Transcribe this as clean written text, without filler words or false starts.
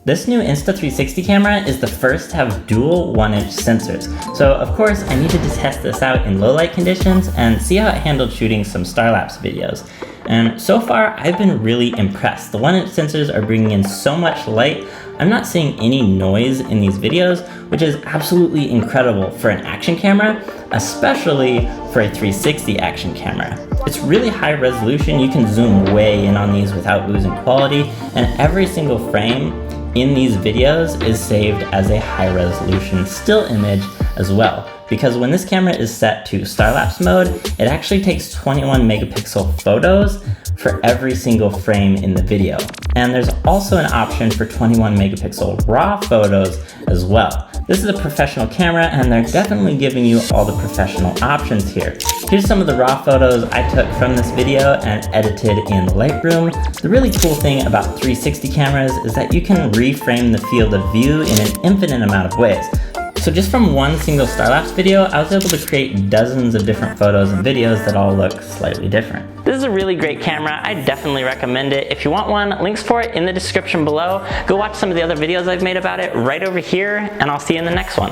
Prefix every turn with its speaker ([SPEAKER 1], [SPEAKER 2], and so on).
[SPEAKER 1] This new Insta360 camera is the first to have dual 1-inch sensors. So of course I needed to test this out in low light conditions and see how it handled shooting some star-lapse videos. And so far I've been really impressed. The 1-inch sensors are bringing in so much light. I'm not seeing any noise in these videos, which is absolutely incredible for an action camera, especially for a 360 action camera. It's really high resolution. You can zoom way in on these without losing quality, and every single frame in these videos is saved as a high resolution still image as well. Because when this camera is set to star-lapse mode, it actually takes 21 megapixel photos for every single frame in the video. And there's also an option for 21 megapixel RAW photos as well. This is a professional camera and they're definitely giving you all the professional options here. Here's some of the RAW photos I took from this video and edited in Lightroom. The really cool thing about 360 cameras is that you can reframe the field of view in an infinite amount of ways. So just from one single star-lapse video, I was able to create dozens of different photos and videos that all look slightly different. This is a really great camera. I definitely recommend it. If you want one, links for it in the description below. Go watch some of the other videos I've made about it right over here, and I'll see you in the next one.